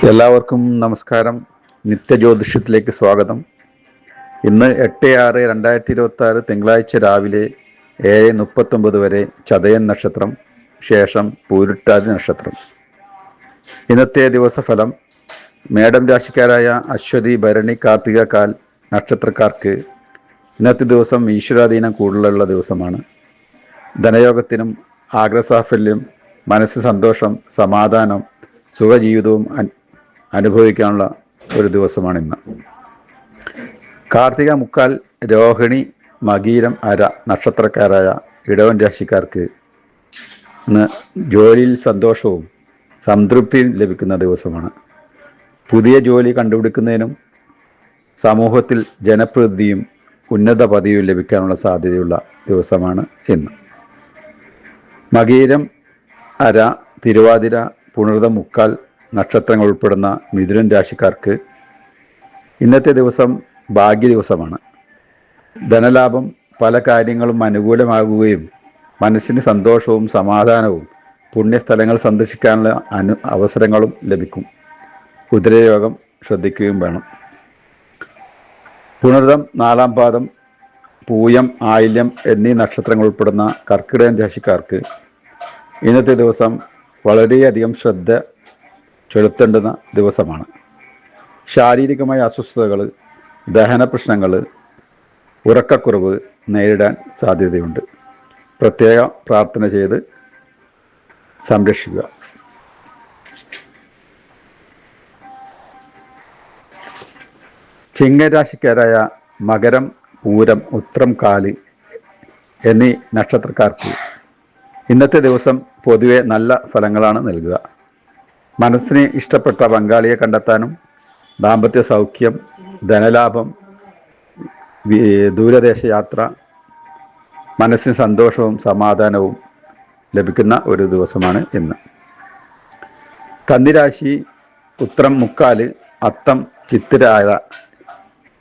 എല്ലാവർക്കും നമസ്കാരം. നിത്യജ്യോതിഷത്തിലേക്ക് സ്വാഗതം. ഇന്ന് 8/6/2026 തിങ്കളാഴ്ച രാവിലെ 7:39 വരെ ചതയൻ നക്ഷത്രം, ശേഷം പൂരുട്ടാതി നക്ഷത്രം. ഇന്നത്തെ ദിവസഫലം: മേടം രാശിക്കാരായ അശ്വതി, ഭരണി, കാർത്തിക, കാൽ നക്ഷത്രക്കാർക്ക് ഇന്നത്തെ ദിവസം ഈശ്വരാധീനം കൂടുതലുള്ള ദിവസമാണ്. ധനയോഗത്തിനും ആഗ്രഹസാഫല്യം, മനസ്സ് സന്തോഷം, സമാധാനം, സുഖജീവിതവും അനുഭവിക്കാനുള്ള ഒരു ദിവസമാണ് ഇന്ന്. കാർത്തിക മുക്കാൽ, രോഹിണി, മകീരം, അര നക്ഷത്രക്കാരായ ഇടവൻ രാശിക്കാർക്ക് ഇന്ന് ജോലിയിൽ സന്തോഷവും സംതൃപ്തിയും ലഭിക്കുന്ന ദിവസമാണ്. പുതിയ ജോലി കണ്ടുപിടിക്കുന്നതിനും സമൂഹത്തിൽ ജനപ്രതിനിധിയും ഉന്നത പദവിയും ലഭിക്കാനുള്ള സാധ്യതയുള്ള ദിവസമാണ് ഇന്ന്. മകീരം, അര, തിരുവാതിര, പുണർതം, മുക്കാൽ നക്ഷത്രങ്ങൾ ഉൾപ്പെടുന്ന മിഥുനൻ രാശിക്കാർക്ക് ഇന്നത്തെ ദിവസം ഭാഗ്യ ദിവസമാണ്. ധനലാഭം, പല കാര്യങ്ങളും അനുകൂലമാകുകയും മനസ്സിന് സന്തോഷവും സമാധാനവും, പുണ്യസ്ഥലങ്ങൾ സന്ദർശിക്കാനുള്ള അവസരങ്ങളും ലഭിക്കും. കുതിരയോഗം ശ്രദ്ധിക്കുകയും വേണം. പുണർതം, നാലാം പാദം, പൂയം, ആയില്യം എന്നീ നക്ഷത്രങ്ങൾ ഉൾപ്പെടുന്ന കർക്കിടകൻ രാശിക്കാർക്ക് ഇന്നത്തെ ദിവസം വളരെയധികം ശ്രദ്ധ ചെലുത്തേണ്ടുന്ന ദിവസമാണ്. ശാരീരികമായ അസ്വസ്ഥതകൾ, ദഹന പ്രശ്നങ്ങൾ, ഉറക്കക്കുറവ് നേരിടാൻ സാധ്യതയുണ്ട്. പ്രത്യേക പ്രാർത്ഥന ചെയ്ത് സംരക്ഷിക്കുക. ചിങ്ങരാശിക്കാരായ മകരം, പൂരം, ഉത്രം, കാല് എന്നീ നക്ഷത്രക്കാർക്ക് ഇന്നത്തെ ദിവസം പൊതുവെ നല്ല ഫലങ്ങളാണ് നൽകുക. മനസ്സിന് ഇഷ്ടപ്പെട്ട പങ്കാളിയെ കണ്ടെത്താനും, ദാമ്പത്യ സൗഖ്യം, ധനലാഭം, ദൂരദേശ യാത്ര, മനസ്സിന് സന്തോഷവും സമാധാനവും ലഭിക്കുന്ന ഒരു ദിവസമാണ് ഇന്ന്. കന്നിരാശി ഉത്രം, മുക്കാല്, അത്തം, ചിത്തിര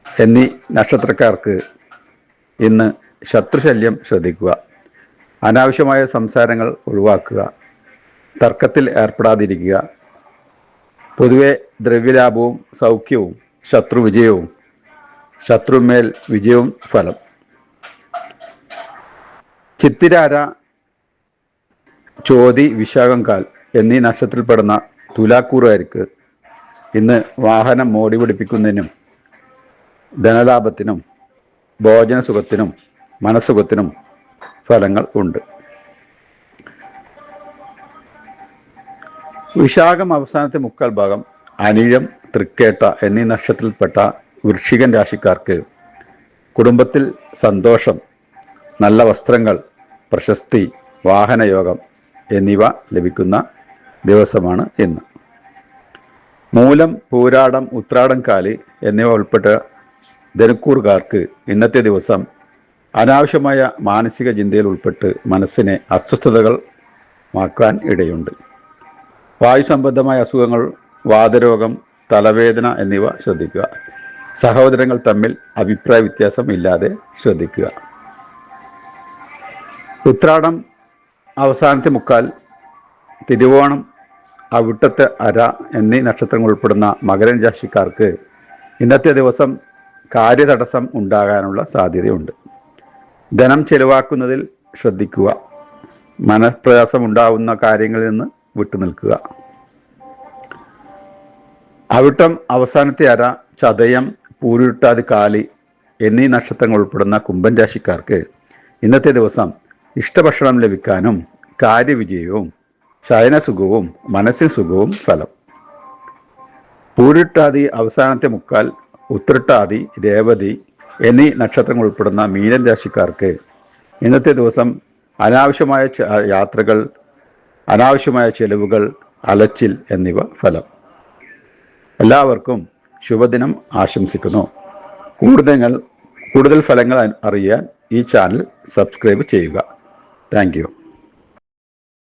എന്നീ നക്ഷത്രക്കാർക്ക് ഇന്ന് ശത്രുശല്യം ശ്രദ്ധിക്കുക. അനാവശ്യമായ സംസാരങ്ങൾ ഒഴിവാക്കുക. തർക്കത്തിൽ ഏർപ്പെടാതിരിക്കുക. പൊതുവെ ദ്രവ്യലാഭവും സൗഖ്യവും ശത്രുവിജയവും, ശത്രുമേൽ വിജയവും ഫലം. ചിത്തിരാര, ചോതി, വിശാഖം, കാൽ എന്നീ നക്ഷത്രത്തിൽപ്പെടുന്ന തുലാക്കൂറുകാർക്ക് ഇന്ന് വാഹനം മോടി പിടിപ്പിക്കുന്നതിനും ധനലാഭത്തിനും ഭോജനസുഖത്തിനും മനസ്സുഖത്തിനും ഫലങ്ങൾ ഉണ്ട്. വിശാഖം അവസാനത്തെ മുക്കാൽ ഭാഗം, അനിഴം, തൃക്കേട്ട എന്നീ നക്ഷത്രത്തിൽപ്പെട്ട വൃശ്ചികൻ രാശിക്കാർക്ക് കുടുംബത്തിൽ സന്തോഷം, നല്ല വസ്ത്രങ്ങൾ, പ്രശസ്തി, വാഹനയോഗം എന്നിവ ലഭിക്കുന്ന ദിവസമാണ് ഇന്ന്. മൂലം, പൂരാടം, ഉത്രാടം, കാല് എന്നിവ ഉൾപ്പെട്ട ധനുക്കൂറുകാർക്ക് ഇന്നത്തെ ദിവസം അനാവശ്യമായ മാനസിക ചിന്തയിൽ ഉൾപ്പെട്ട് മനസ്സിനെ അസ്വസ്ഥതകൾ മാക്കാൻ ഇടയുണ്ട്. വായു സംബന്ധമായ അസുഖങ്ങൾ, വാതരോഗം, തലവേദന എന്നിവ ശ്രദ്ധിക്കുക. സഹോദരങ്ങൾ തമ്മിൽ അഭിപ്രായ വ്യത്യാസം ഇല്ലാതെ ശ്രദ്ധിക്കുക. ഉത്രാടം അവസാനത്തെ മുക്കാൽ, തിരുവോണം, അവിട്ടത്തെ അര എന്നീ നക്ഷത്രങ്ങൾ ഉൾപ്പെടുന്ന മകരൻ രാശിക്കാർക്ക് ഇന്നത്തെ ദിവസം കാര്യതടസ്സം ഉണ്ടാകാനുള്ള സാധ്യതയുണ്ട്. ധനം ചെലവാക്കുന്നതിൽ ശ്രദ്ധിക്കുക. മനഃപ്രയാസം ഉണ്ടാവുന്ന കാര്യങ്ങളിൽ നിന്ന് വിട്ടുനിൽക്കുക. അവിട്ടം അവസാനത്തെ അര, ചതയം, പൂരുട്ടാതി, കാലി എന്നീ നക്ഷത്രങ്ങൾ ഉൾപ്പെടുന്ന കുംഭൻ രാശിക്കാർക്ക് ഇന്നത്തെ ദിവസം ഇഷ്ടഭക്ഷണം ലഭിക്കാനും കാര്യവിജയവും ശയനസുഖവും മനസ്സിന് സുഖവും ഫലം. പൂരുട്ടാതി അവസാനത്തെ മുക്കാൽ, ഉത്രട്ടാതി, രേവതി എന്നീ നക്ഷത്രങ്ങൾ ഉൾപ്പെടുന്ന മീനൻ രാശിക്കാർക്ക് ഇന്നത്തെ ദിവസം അനാവശ്യമായ യാത്രകൾ, അനാവശ്യമായ ചെലവുകൾ, അലച്ചിൽ എന്നിവ ഫലം. എല്ലാവർക്കും ശുഭദിനം ആശംസിക്കുന്നു. കൂടുതൽ ഫലങ്ങൾ അറിയാൻ ഈ ചാനൽ സബ്സ്ക്രൈബ് ചെയ്യുക. Thank you.